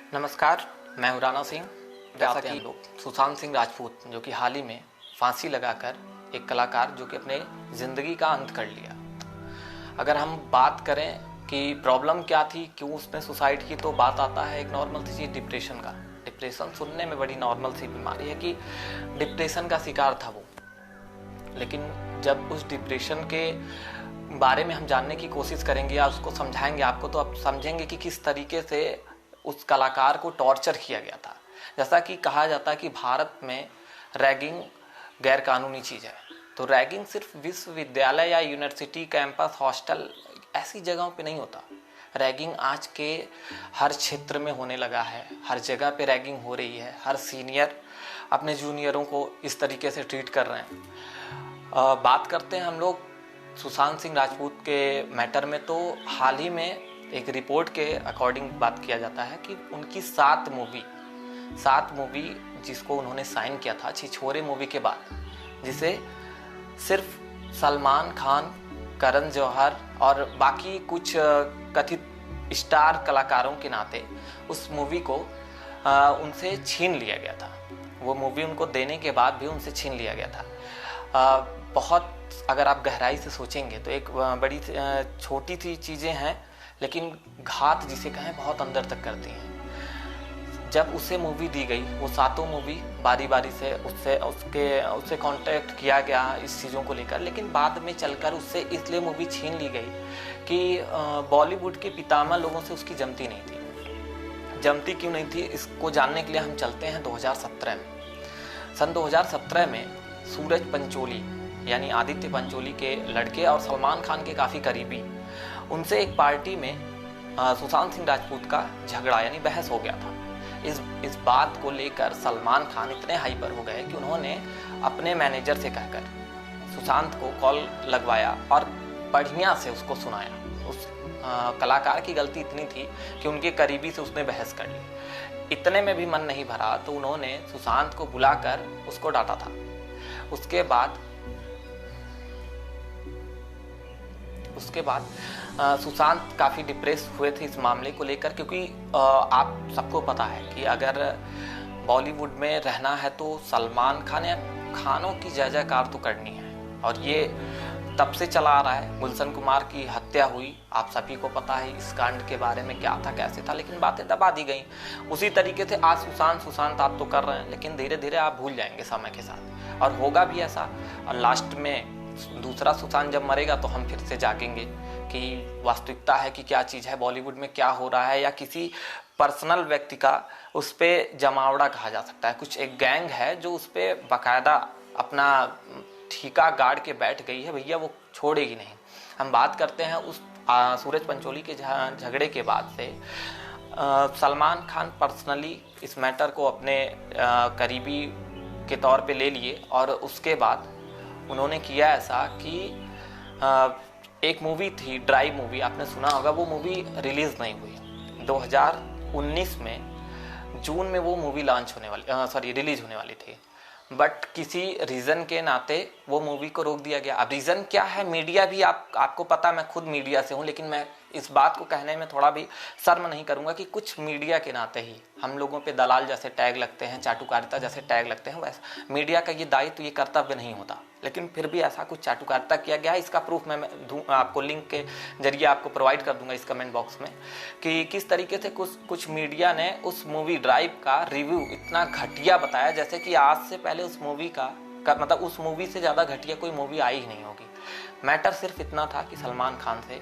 नमस्कार, मैं हूं राणा सिंह। जैसा कि लोग सुशांत सिंह राजपूत जो कि हाल ही में फांसी लगाकर एक कलाकार जो कि अपने ज़िंदगी का अंत कर लिया। अगर हम बात करें कि प्रॉब्लम क्या थी, क्यों उसने सुसाइड की, तो बात आता है एक नॉर्मल सी चीज़ डिप्रेशन का। डिप्रेशन सुनने में बड़ी नॉर्मल सी बीमारी है कि डिप्रेशन का शिकार था वो, लेकिन जब उस डिप्रेशन के बारे में हम जानने की कोशिश करेंगे या उसको समझाएंगे आपको, तो आप समझेंगे कि किस तरीके से उस कलाकार को टॉर्चर किया गया था। जैसा कि कहा जाता है कि भारत में रैगिंग गैर कानूनी चीज़ है, तो रैगिंग सिर्फ विश्वविद्यालय या यूनिवर्सिटी कैंपस हॉस्टल ऐसी जगहों पे नहीं होता। रैगिंग आज के हर क्षेत्र में होने लगा है, हर जगह पे रैगिंग हो रही है। हर सीनियर अपने जूनियरों को इस तरीके से ट्रीट कर रहे हैं। बात करते हैं हम लोग सुशांत सिंह राजपूत के मैटर में, तो हाल ही में एक रिपोर्ट के अकॉर्डिंग बात किया जाता है कि उनकी 7 मूवी जिसको उन्होंने साइन किया था छिछोरे मूवी के बाद, जिसे सिर्फ सलमान खान, करण जौहर और बाकी कुछ कथित स्टार कलाकारों के नाते उस मूवी को उनसे छीन लिया गया था। वो मूवी उनको देने के बाद भी उनसे छीन लिया गया था। बहुत अगर आप गहराई से सोचेंगे तो एक बड़ी छोटी सी चीज़ें हैं, लेकिन घात जिसे कहें बहुत अंदर तक करती हैं। जब उसे मूवी दी गई, वो 7 मूवी बारी बारी से उससे कांटेक्ट किया गया इस चीज़ों को लेकर, लेकिन बाद में चलकर उससे इसलिए मूवी छीन ली गई कि बॉलीवुड के पितामह लोगों से उसकी जमती नहीं थी। जमती क्यों नहीं थी, इसको जानने के लिए हम चलते हैं 2017 में। सन 2017 में सूरज पंचोली यानी आदित्य पंचोली के लड़के और सलमान खान के काफ़ी करीबी, उनसे एक पार्टी में सुशांत सिंह राजपूत का झगड़ा यानी बहस हो गया था। इस बात को लेकर सलमान खान इतने हाइपर हो गए कि उन्होंने अपने मैनेजर से कहकर सुशांत को कॉल लगवाया और बढ़िया से उसको सुनाया। उस कलाकार की गलती इतनी थी कि उनके करीबी से उसने बहस कर ली। इतने में भी मन नहीं भरा तो उन्होंने सुशांत को बुलाकर उसको डांटा था। उसके बाद सुशांत काफ़ी डिप्रेस हुए थे इस मामले को लेकर, क्योंकि आप सबको पता है कि अगर बॉलीवुड में रहना है तो सलमान खान या खानों की जय जयकार तो करनी है। और ये तब से चला आ रहा है। गुलशन कुमार की हत्या हुई, आप सभी को पता है इस कांड के बारे में क्या था कैसे था, लेकिन बातें दबा दी गई। उसी तरीके से आज सुशांत आप तो कर रहे हैं, लेकिन धीरे धीरे आप भूल जाएंगे समय के साथ, और होगा भी ऐसा। और लास्ट में दूसरा सुशांत जब मरेगा तो हम फिर से जागेंगे कि वास्तविकता है कि क्या चीज़ है, बॉलीवुड में क्या हो रहा है, या किसी पर्सनल व्यक्ति का उस पर जमावड़ा कहा जा सकता है। कुछ एक गैंग है जो उस पर बाकायदा अपना ठीका गाड़ के बैठ गई है, भैया वो छोड़ेगी नहीं। हम बात करते हैं उस सूरज पंचोली के झगड़े के बाद से सलमान खान पर्सनली इस मैटर को अपने करीबी के तौर पे ले लिए, और उसके बाद उन्होंने किया ऐसा कि एक मूवी थी ड्राइव मूवी, आपने सुना होगा, वो मूवी रिलीज़ नहीं हुई। 2019 में जून में वो मूवी रिलीज होने वाली थी, बट किसी रीज़न के नाते वो मूवी को रोक दिया गया। अब रीज़न क्या है, मीडिया भी आपको पता, मैं खुद मीडिया से हूँ, लेकिन मैं इस बात को कहने में थोड़ा भी शर्म नहीं करूँगा कि कुछ मीडिया के नाते ही हम लोगों पे दलाल जैसे टैग लगते हैं, चाटुकारिता जैसे टैग लगते हैं। वैसे मीडिया का ये दायित्व, ये कर्तव्य नहीं होता, लेकिन फिर भी ऐसा कुछ चाटुकारिता किया गया है। इसका प्रूफ मैं आपको लिंक के जरिए आपको प्रोवाइड कर दूंगा इस कमेंट बॉक्स में, कि किस तरीके से कुछ मीडिया ने उस मूवी ड्राइव का रिव्यू इतना घटिया बताया, जैसे कि आज से पहले उस मूवी का मतलब उस मूवी से ज़्यादा घटिया कोई मूवी आई ही नहीं होगी। मैटर सिर्फ इतना था कि सलमान खान से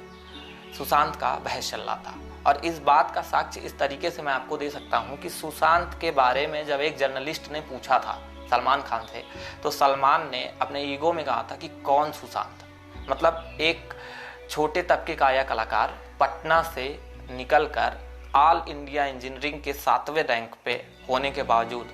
सुशांत का बहस चल रहा था। और इस बात का साक्ष्य इस तरीके से मैं आपको दे सकता हूँ कि सुशांत के बारे में जब एक जर्नलिस्ट ने पूछा था सलमान खान से, तो सलमान ने अपने ईगो में कहा था कि कौन सुशांत, मतलब एक छोटे तबके का आया कलाकार, पटना से निकलकर ऑल इंडिया इंजीनियरिंग के 7वें रैंक पे होने के बावजूद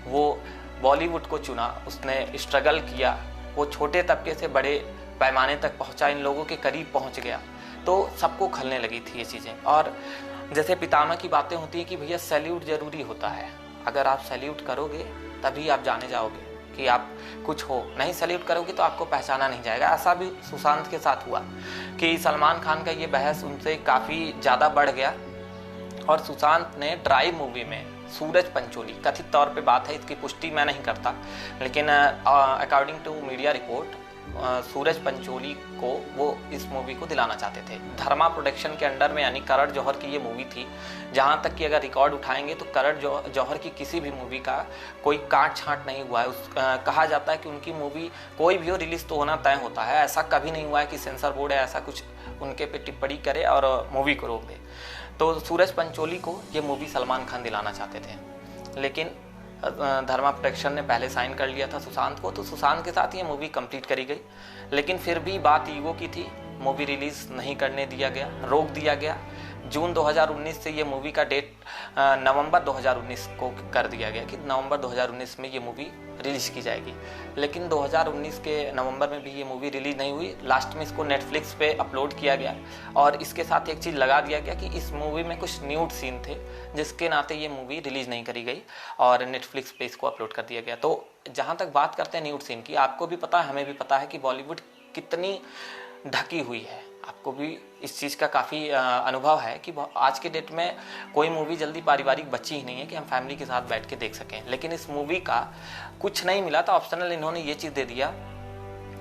वो बॉलीवुड को चुना, उसने स्ट्रगल किया, वो छोटे तबके से बड़े पैमाने तक पहुंचा, इन लोगों के करीब पहुंच गया, तो सबको खलने लगी थी ये चीज़ें। और जैसे पितामह की बातें होती हैं कि भैया सैल्यूट ज़रूरी होता है, अगर आप सैल्यूट करोगे तभी आप जाने जाओगे कि आप कुछ हो, नहीं सैल्यूट करोगे तो आपको पहचाना नहीं जाएगा। ऐसा भी सुशांत के साथ हुआ कि सलमान खान का ये बहस उनसे काफ़ी ज़्यादा बढ़ गया, और सुशांत ने ड्राइव मूवी में सूरज पंचोली, कथित तौर पे बात है, इसकी पुष्टि मैं नहीं करता, लेकिन अकॉर्डिंग टू मीडिया रिपोर्ट सूरज पंचोली को वो इस मूवी को दिलाना चाहते थे। धर्मा प्रोडक्शन के अंडर में, यानी करण जौहर की ये मूवी थी। जहाँ तक कि अगर रिकॉर्ड उठाएंगे तो करण जौहर की किसी भी मूवी का कोई काट छांट नहीं हुआ है। कहा जाता है कि उनकी मूवी कोई भी हो रिलीज तो होना तय होता है। ऐसा कभी नहीं हुआ है कि सेंसर बोर्ड है ऐसा कुछ उनके पे टिप्पणी करे और मूवी को रोक दे। तो सूरज पंचोली को ये मूवी सलमान खान दिलाना चाहते थे, लेकिन धर्मा प्रोडक्शन ने पहले साइन कर लिया था सुशांत को, तो सुशांत के साथ ये मूवी कंप्लीट करी गई। लेकिन फिर भी बात ईगो की थी, मूवी रिलीज नहीं करने दिया गया, रोक दिया गया। जून 2019 से ये मूवी का डेट नवंबर 2019 को कर दिया गया कि नवंबर 2019 में ये मूवी रिलीज की जाएगी। लेकिन 2019 के नवंबर में भी ये मूवी रिलीज नहीं हुई। लास्ट में इसको नेटफ्लिक्स पे अपलोड किया गया और इसके साथ एक चीज़ लगा दिया गया कि इस मूवी में कुछ न्यूड सीन थे, जिसके नाते ये मूवी रिलीज नहीं करी गई और नेटफ्लिक्स पे इसको अपलोड कर दिया गया। तो जहाँ तक बात करते हैं न्यूड सीन की, आपको भी पता है, हमें भी पता है कि बॉलीवुड कितनी ढकी हुई है। आपको भी इस चीज़ का काफ़ी अनुभव है कि आज के डेट में कोई मूवी जल्दी पारिवारिक बची ही नहीं है कि हम फैमिली के साथ बैठ के देख सकें। लेकिन इस मूवी का कुछ नहीं मिला था, ऑप्शनल इन्होंने ये चीज़ दे दिया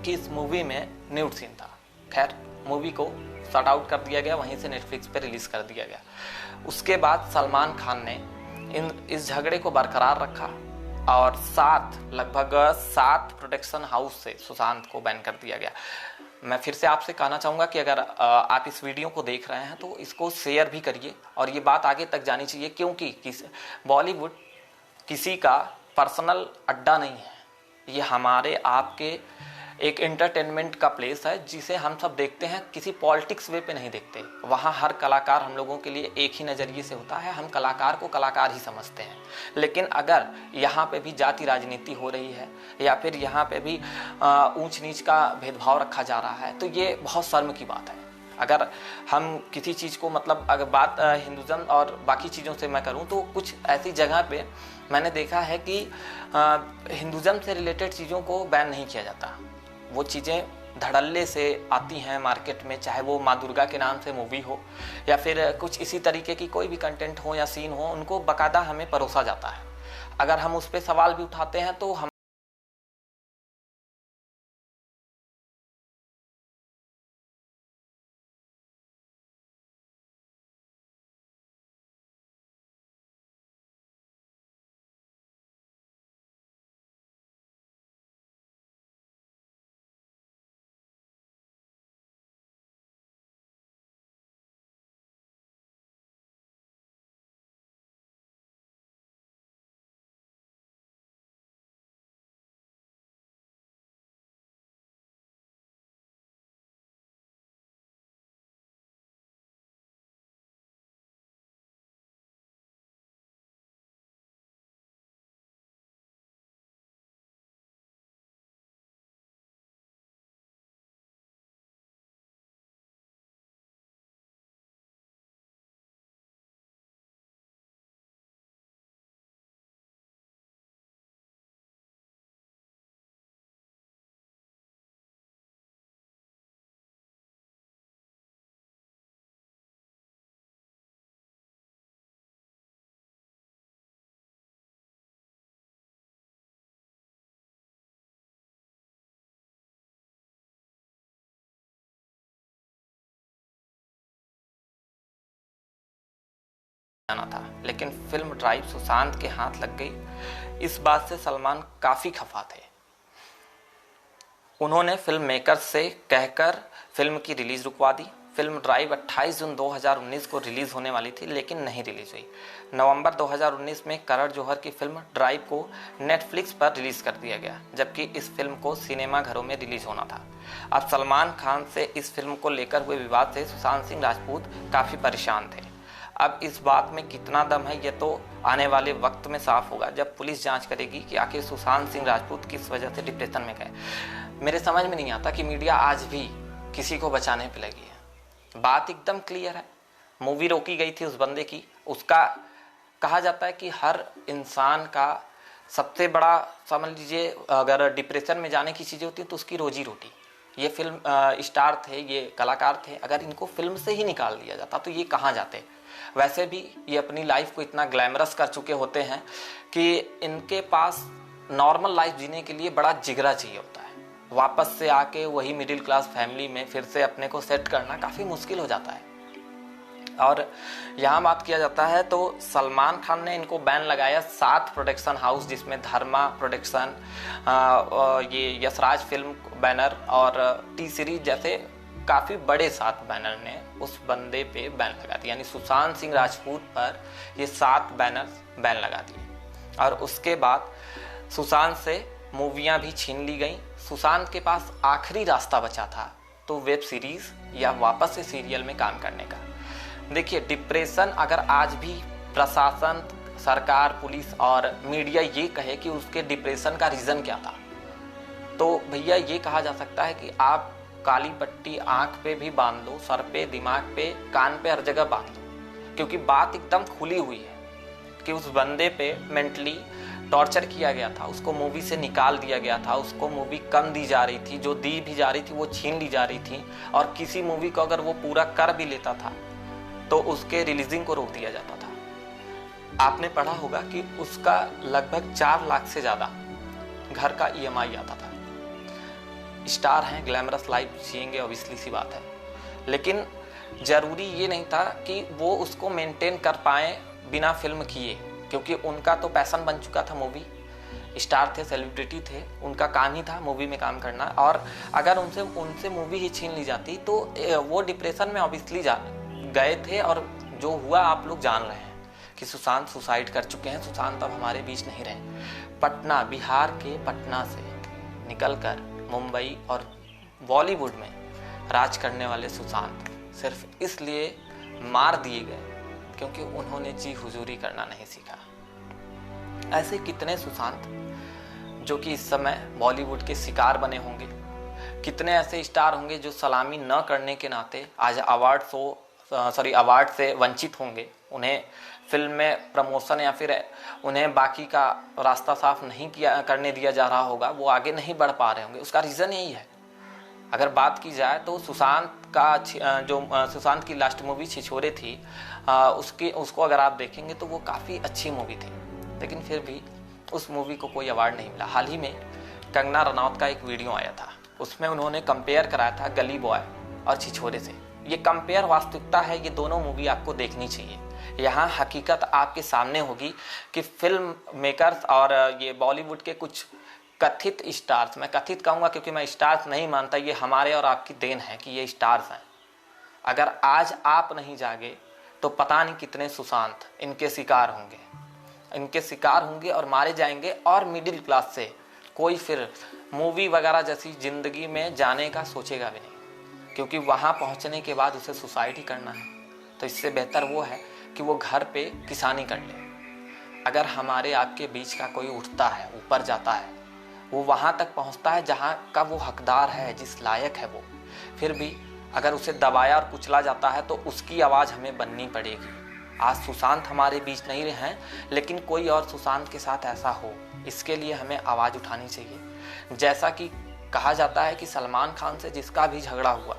कि इस मूवी में न्यूड सीन था। खैर, मूवी को शट आउट कर दिया गया, वहीं से नेटफ्लिक्स पे रिलीज़ कर दिया गया। उसके बाद सलमान खान ने इस झगड़े को बरकरार रखा और लगभग 7 प्रोडक्शन हाउस से सुशांत को बैन कर दिया गया। मैं फिर से आपसे कहना चाहूँगा कि अगर आप इस वीडियो को देख रहे हैं तो इसको शेयर भी करिए और ये बात आगे तक जानी चाहिए, क्योंकि बॉलीवुड किसी का पर्सनल अड्डा नहीं है। ये हमारे आपके एक एंटरटेनमेंट का प्लेस है जिसे हम सब देखते हैं, किसी पॉलिटिक्स वे पे नहीं देखते। वहाँ हर कलाकार हम लोगों के लिए एक ही नज़रिए से होता है, हम कलाकार को कलाकार ही समझते हैं। लेकिन अगर यहाँ पे भी जाति राजनीति हो रही है या फिर यहाँ पे भी ऊंच नीच का भेदभाव रखा जा रहा है, तो ये बहुत शर्म की बात है। अगर हम किसी चीज़ को, मतलब अगर बात हिंदुज़म और बाकी चीज़ों से मैं करूं, तो कुछ ऐसी जगह पे मैंने देखा है कि हिंदुज़म से रिलेटेड चीज़ों को बैन नहीं किया जाता। वो चीज़ें धड़ल्ले से आती हैं मार्केट में, चाहे वो माँ दुर्गा के नाम से मूवी हो या फिर कुछ इसी तरीके की कोई भी कंटेंट हो या सीन हो, उनको बाकायदा हमें परोसा जाता है। अगर हम उस पर सवाल भी उठाते हैं तो हम जाना था। लेकिन फिल्म ड्राइव सुशांत के हाथ लग गई। इस बात से सलमान काफ़ी खफा थे। उन्होंने फिल्म मेकर्स से कहकर फिल्म की रिलीज रुकवा दी। फिल्म ड्राइव 28 जून 2019 को रिलीज होने वाली थी, लेकिन नहीं रिलीज हुई। नवंबर 2019 में करण जौहर की फिल्म ड्राइव को नेटफ्लिक्स पर रिलीज कर दिया गया, जबकि इस फिल्म को सिनेमा घरों में रिलीज होना था। अब सलमान खान से इस फिल्म को लेकर हुए विवाद से सुशांत सिंह राजपूत काफ़ी परेशान थे। अब इस बात में कितना दम है ये तो आने वाले वक्त में साफ होगा, जब पुलिस जांच करेगी कि आखिर सुशांत सिंह राजपूत किस वजह से डिप्रेशन में गए। मेरे समझ में नहीं आता कि मीडिया आज भी किसी को बचाने पे लगी है। बात एकदम क्लियर है, मूवी रोकी गई थी उस बंदे की। उसका कहा जाता है कि हर इंसान का सबसे बड़ा, समझ लीजिए, अगर डिप्रेशन में जाने की चीज़ें होती हैं तो उसकी रोजी रोटी, ये फिल्म स्टार थे, ये कलाकार थे, अगर इनको फिल्म से ही निकाल दिया जाता तो ये कहाँ जाते। वैसे भी ये अपनी लाइफ को इतना ग्लैमरस कर चुके होते हैं कि इनके पास नॉर्मल लाइफ जीने के लिए बड़ा जिगरा चाहिए होता है। वापस से आके वही मिडिल क्लास फैमिली में फिर से अपने को सेट करना काफ़ी मुश्किल हो जाता है। और यहाँ बात किया जाता है तो सलमान खान ने इनको बैन लगाया 7 प्रोडक्शन हाउस, जिसमें धर्मा प्रोडक्शन, ये यशराज फिल्म बैनर और टी सीरीज जैसे काफ़ी बड़े 7 बैनर ने उस बंदे पे बैन लगा दिया। यानी सुशांत सिंह राजपूत पर ये 7 बैनर बैन लगा दिए। और उसके बाद सुशांत से मूवियाँ भी छीन ली गई। सुशांत के पास आखिरी रास्ता बचा था तो वेब सीरीज या वापस से सीरियल में काम करने का। देखिए, डिप्रेशन अगर आज भी प्रशासन, सरकार, पुलिस और मीडिया ये कहे कि उसके डिप्रेशन का रीज़न क्या था, तो भैया ये कहा जा सकता है कि आप काली पट्टी आँख पे भी बांध लो, सर पे, दिमाग पे, कान पे, हर जगह बांध लो, क्योंकि बात एकदम खुली हुई है कि उस बंदे पे मेंटली टॉर्चर किया गया था, उसको मूवी से निकाल दिया गया था, उसको मूवी कम दी जा रही थी, जो दी भी जा रही थी वो छीन ली जा रही थी, और किसी मूवी को अगर वो पूरा कर भी लेता था तो उसके रिलीजिंग को रोक दिया जाता था। आपने पढ़ा होगा कि उसका लगभग 4 लाख से ज़्यादा घर का EMI आता था। स्टार हैं, ग्लैमरस लाइफ जिएंगे, ऑब्वियसली सी बात है, लेकिन ज़रूरी ये नहीं था कि वो उसको मेंटेन कर पाए बिना फिल्म किए, क्योंकि उनका तो पैशन बन चुका था मूवी। स्टार थे, सेलिब्रिटी थे, उनका काम ही था मूवी में काम करना, और अगर उनसे मूवी ही छीन ली जाती तो वो डिप्रेशन में ऑब्वियसली गए थे। और जो हुआ आप लोग जान रहे हैं कि सुशांत सुसाइड कर चुके हैं। सुशांत अब हमारे बीच नहीं रहे। पटना, बिहार के पटना से निकलकर मुंबई और बॉलीवुड में राज करने वाले सुशांत सिर्फ इसलिए मार दिए गए क्योंकि उन्होंने जी हुजूरी करना नहीं सीखा। ऐसे कितने सुशांत जो कि इस समय बॉलीवुड के शिकार बने होंगे, कितने ऐसे स्टार होंगे जो सलामी न करने के नाते आज अवार्ड से वंचित होंगे। उन्हें फिल्म में प्रमोशन या फिर उन्हें बाकी का रास्ता साफ नहीं करने दिया जा रहा होगा, वो आगे नहीं बढ़ पा रहे होंगे। उसका रीज़न यही है। अगर बात की जाए तो सुशांत की लास्ट मूवी छिछोरे थी, उसको अगर आप देखेंगे तो वो काफ़ी अच्छी मूवी थी, लेकिन फिर भी उस मूवी को कोई अवार्ड नहीं मिला। हाल ही में कंगना रनौत का एक वीडियो आया था, उसमें उन्होंने कंपेयर कराया था गली बॉय और छिछोरे से। ये कंपेयर वास्तविकता है, ये दोनों मूवी आपको देखनी चाहिए। यहाँ हकीकत आपके सामने होगी कि फिल्म मेकर्स और ये बॉलीवुड के कुछ कथित स्टार्स, मैं कथित कहूँगा क्योंकि मैं स्टार्स नहीं मानता, ये हमारे और आपकी देन है कि ये स्टार्स हैं। अगर आज आप नहीं जागे तो पता नहीं कितने सुशांत इनके शिकार होंगे और मारे जाएंगे, और मिडिल क्लास से कोई फिर मूवी वगैरह जैसी ज़िंदगी में जाने का सोचेगा भी नहीं, क्योंकि वहाँ पहुँचने के बाद उसे सुसाइड ही करना है। तो इससे बेहतर वो है कि वो घर पे किसानी कर ले। अगर हमारे आपके बीच का कोई उठता है, ऊपर जाता है, वो वहाँ तक पहुँचता है जहाँ का वो हकदार है, जिस लायक है वो, फिर भी अगर उसे दबाया और कुचला जाता है तो उसकी आवाज़ हमें बननी पड़ेगी। आज सुशांत हमारे बीच नहीं रहे हैं, लेकिन कोई और सुशांत के साथ ऐसा हो, इसके लिए हमें आवाज़ उठानी चाहिए। जैसा कि कहा जाता है कि सलमान खान से जिसका भी झगड़ा हुआ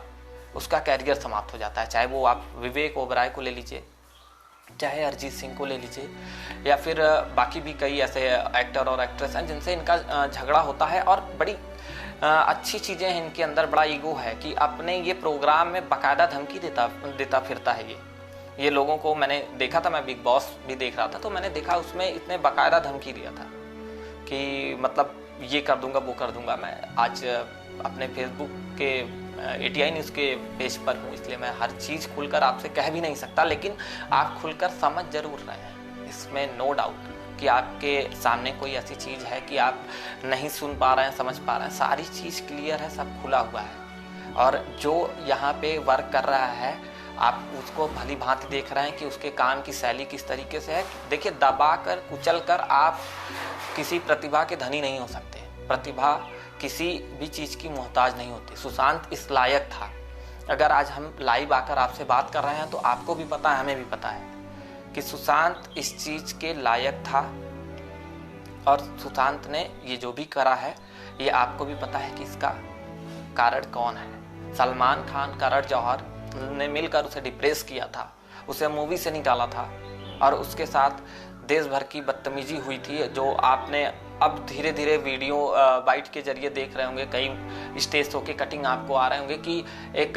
उसका कैरियर समाप्त हो जाता है, चाहे वो आप विवेक ओबराय को ले लीजिए, चाहे अरिजीत सिंह को ले लीजिए, या फिर बाकी भी कई ऐसे एक्टर और एक्ट्रेस हैं जिनसे इनका झगड़ा होता है। और बड़ी अच्छी चीज़ें हैं इनके अंदर, बड़ा ईगो है कि अपने ये प्रोग्राम में बाकायदा धमकी देता फिरता है। ये लोगों को मैंने देखा था, मैं बिग बॉस भी देख रहा था तो मैंने देखा उसमें इतने बाकायदा धमकी दिया था कि मतलब ये कर दूंगा, वो कर दूंगा। मैं आज अपने फेसबुक के ATI न्यूज़ के पेज पर हूँ, इसलिए मैं हर चीज़ खुलकर आपसे कह भी नहीं सकता, लेकिन आप खुलकर समझ जरूर रहे हैं। इसमें नो डाउट कि आपके सामने कोई ऐसी चीज़ है कि आप नहीं सुन पा रहे हैं, समझ पा रहे हैं। सारी चीज़ क्लियर है, सब खुला हुआ है, और जो यहाँ पे वर्क कर रहा है आप उसको भली भांति देख रहे हैं कि उसके काम की शैली किस तरीके से है। देखिए, दबा कर कुचल कर आप किसी प्रतिभा के धनी नहीं हो सकते। प्रतिभा किसी भी चीज़ की मोहताज नहीं होती। सुशांत इस लायक था। अगर आज हम लाइव आकर आपसे बात कर रहे हैं तो आपको भी पता है, हमें भी पता है कि सुशांत इस चीज़ के लायक था, और सुशांत ने ये जो भी करा है ये आपको भी पता है कि इसका कारण कौन है। सलमान खान, करण जौहर ने मिलकर उसे डिप्रेस किया था, उसे मूवी से निकाला था और उसके साथ देश भर की बदतमीजी हुई थी, जो आपने अब धीरे धीरे वीडियो बाइट के जरिए देख रहे होंगे। कई स्टेज शो के कटिंग आपको आ रहे होंगे कि एक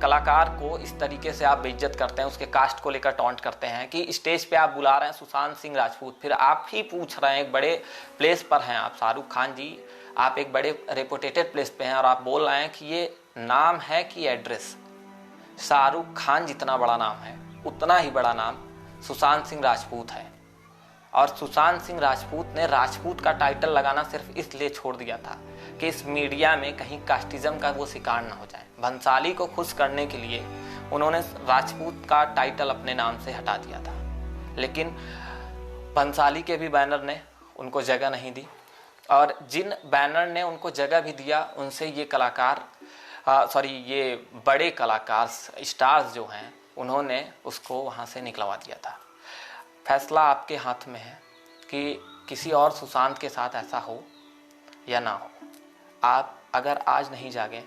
कलाकार को इस तरीके से आप बेइज्जत करते हैं, उसके कास्ट को लेकर टॉन्ट करते हैं कि स्टेज पे आप बुला रहे हैं सुशांत सिंह राजपूत, फिर आप ही पूछ रहे हैं, एक बड़े प्लेस पर हैं आप, शाहरुख खान जी, आप एक बड़े रेपुटेटेड प्लेस पे हैं और आप बोल रहे हैं कि ये नाम है कि एड्रेस। शाहरुख खान जितना बड़ा नाम है उतना ही बड़ा नाम सुशांत सिंह राजपूत है। और सुशांत सिंह राजपूत ने राजपूत का टाइटल लगाना सिर्फ इसलिए छोड़ दिया था कि इस मीडिया में कहीं कास्टिज्म का वो शिकार ना हो जाए। भंसाली को खुश करने के लिए उन्होंने राजपूत का टाइटल अपने नाम से हटा दिया था, लेकिन भंसाली के भी बैनर ने उनको जगह नहीं दी और जिन बैनर ने उनको जगह भी दिया उनसे ये कलाकार ये बड़े कलाकार स्टार्स जो हैं उन्होंने उसको वहाँ से निकलवा दिया था। फैसला आपके हाथ में है कि किसी और सुशांत के साथ ऐसा हो या ना हो। आप अगर आज नहीं जागे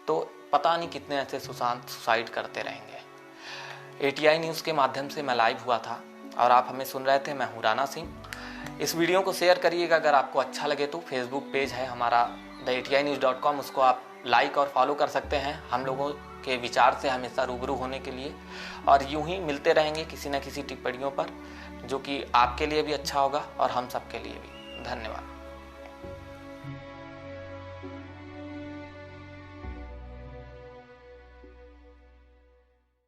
तो पता नहीं कितने ऐसे सुशांत सुसाइड करते रहेंगे। ATI न्यूज़ के माध्यम से मैं लाइव हुआ था और आप हमें सुन रहे थे। मैं हूँ राणा सिंह। इस वीडियो को शेयर करिएगा अगर आपको अच्छा लगे तो। फेसबुक पेज है हमारा theatinews.com, उसको आप लाइक और फॉलो कर सकते हैं हम लोगों के विचार से हमेशा रूबरू होने के लिए। और यूं ही मिलते रहेंगे किसी न किसी टिप्पणियों पर, जो कि आपके लिए भी अच्छा होगा और हम सब के लिए भी। धन्यवाद।